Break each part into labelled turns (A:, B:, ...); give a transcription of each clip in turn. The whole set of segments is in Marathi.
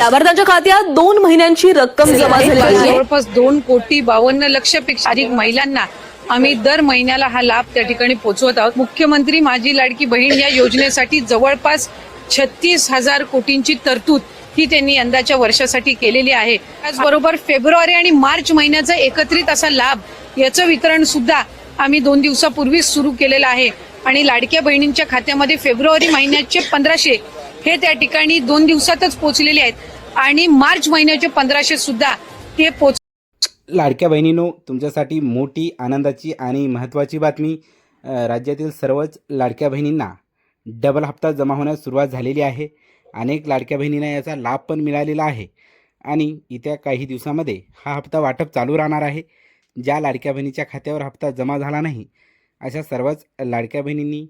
A: त्यावर त्यांच्या खात्यात 2 महिन्यांची रक्कम जमा झाली आहे।
B: जवळपास 2,52,00,000पेक्षा अधिक महिलांना आम्ही दर महिन्याला हा लाभ त्या ठिकाणी पोहोचवत आहोत। मुख्यमंत्री माझी लाडकी बहीण या योजनेसाठी जवळपास 36,000 कोटींची तरतूद ही त्यांनी यंदाच्या वर्षासाठी केलेली आहे। त्याचबरोबर फेब्रुवारी आणि मार्च महिन्याचा एकत्रित असा लाभ याचं वितरण सुद्धा आम्ही 2 दिवसापूर्वीच सुरू केलेलं आहे आणि लाडक्या बहिणींच्या खात्यामध्ये फेब्रुवारी महिन्याचे 1,500 हे त्या ठिकाणी 2 दिवसातच पोहोचलेले आहेत आणि मार्च महिन्याचे 1,500 सुद्धा ते
C: लाडक्या बहिणींनो, तुमच्यासाठी मोठी आनंदाची आणि महत्त्वाची बातमी। राज्यातील सर्वच लाडक्या बहिणींना डबल हप्ता जमा होण्यास सुरुवात झालेली आहे। अनेक लाडक्या बहिणींना याचा लाभ पण मिळालेला आहे आणि येत्या काही दिवसामध्ये हा हप्ता वाटप चालू राहणार आहे। ज्या लाडक्या बहिणीच्या खात्यावर हप्ता जमा झाला नाही अशा सर्वच लाडक्या बहिणींनी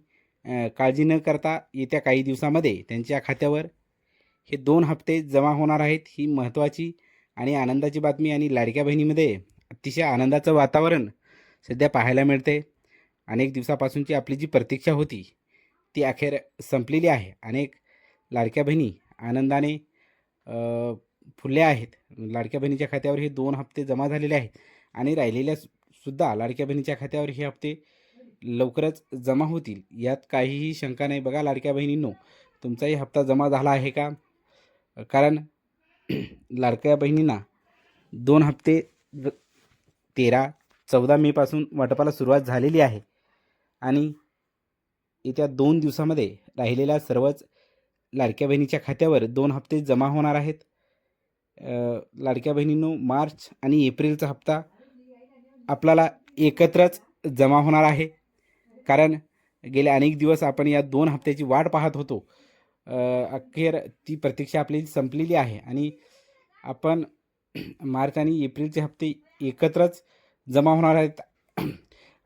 C: काळजी न करता येत्या काही दिवसामध्ये त्यांच्या खात्यावर हे 2 हप्ते जमा होणार आहेत। ही महत्त्वाची आणि आनंदाची बातमी आणि लाडक्या बहिणीमध्ये अतिशय आनंदाचं वातावरण सध्या पाहायला मिळते। अनेक दिवसापासूनची आपली जी प्रतीक्षा होती ती अखेर संपलेली आहे। अनेक लाडक्या बहिणी आनंदाने फुलल्या आहेत। लाडक्या बहिणीच्या खात्यावर हे 2 हप्ते जमा झालेले आहेत आणि राहिलेल्या सुद्धा लाडक्या बहिणीच्या खात्यावर हे हप्ते लवकरच जमा होतील, यात काहीही शंका नाही। बघा लाडक्या बहिणींनो, तुमचाही हप्ता जमा झाला आहे का? कारण लाडक्या बहिणींना 2 हप्ते 13-14 मे पासून वाटपाला सुरुवात झालेली आहे आणि येत्या 2 दिवसामध्ये राहिलेल्या सर्वच लाडक्या बहिणीच्या खात्यावर 2 हप्ते जमा होणार आहेत। लाडक्या बहिणींनो, मार्च आणि एप्रिलचा हप्ता आपल्याला एकत्रच जमा होणार आहे, कारण गेले अनेक दिवस आपण या 2 हप्त्याची वाट पाहत होतो। अखेर ती प्रतीक्षा आपली संपलेली आहे आणि आपण मार्च आणि एप्रिलचे हप्ते एकत्रच जमा होणार आहेत।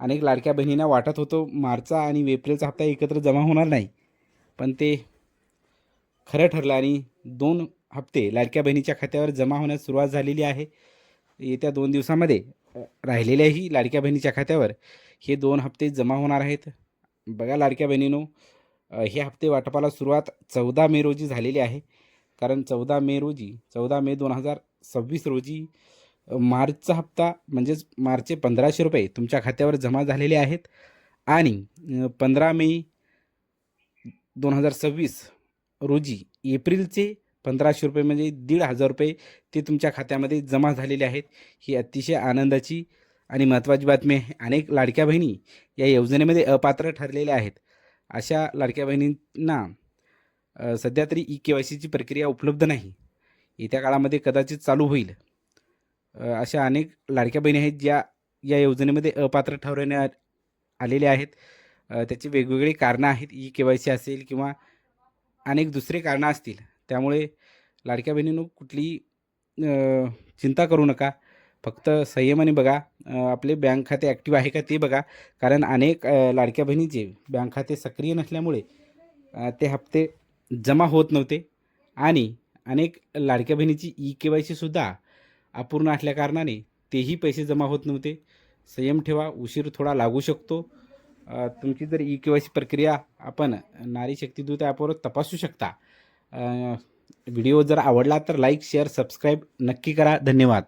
C: अनेक लाडक्या बहिणींना वाटत होतो मार्चचा आणि एप्रिलचा हप्ता एकत्र जमा होणार नाही, पण ते खरं ठरलं आणि 2 हप्ते लाडक्या बहिणीच्या खात्यावर जमा होण्यास सुरुवात झालेली आहे। येत्या 2 दिवसामध्ये राहिलेल्याही लाडक्या बहिणीच्या खात्यावर हे 2 हप्ते जमा होणार आहेत। बघा लाडक्या बहिणींनो, हे हप्ते वाटपाला सुरुवात 14 मे रोजी झालेली आहे, कारण 14 मे 2026 रोजी मार्चचा हप्ता म्हणजेच मार्चचे 1,500 रुपये तुमच्या खात्यावर जमा झालेले आहेत आणि 15 मे 2026 रोजी एप्रिलचे 1,500 रुपये म्हणजे 1,500 रुपये ते तुमच्या खात्यामध्ये जमा झालेले आहेत। ही अतिशय आनंदाची आणि महत्त्वाची बातमी आहे। अनेक लाडक्या बहिणी या योजनेमध्ये अपात्र ठरलेल्या आहेत। अशा लाडक्या बहिणींना सध्या तरी KYCची प्रक्रिया उपलब्ध नाही, येत्या काळामध्ये कदाचित चालू होईल। अशा अनेक लाडक्या बहिणी आहेत ज्या या योजनेमध्ये अपात्र ठरवण्यात आलेल्या आहेत। त्याची वेगवेगळी कारणं आहेत, KYC असेल किंवा अनेक दुसरे कारणं असतील। त्यामुळे लाडक्या बहिणींनो, कुठलीही चिंता करू नका, फक्त संयमाने बघा आपले बँक खाते ॲक्टिव्ह आहे का ते बघा, कारण अनेक लाडक्या बहिणीचे बँक खाते सक्रिय नसल्यामुळे ते हप्ते जमा होत नव्हते आणि अनेक लाडक्या बहिणीची KYC सुद्धा अपूर्ण असल्याकारणाने तेही पैसे जमा होत नव्हते। संयम ठेवा, उशीर थोडा लागू शकतो। तुमची जर KYC प्रक्रिया आपण नारी शक्ती दूत ॲपवर तपासू शकता। व्हिडिओ जर आवडला तर लाईक, शेअर, सबस्क्राईब नक्की करा। धन्यवाद।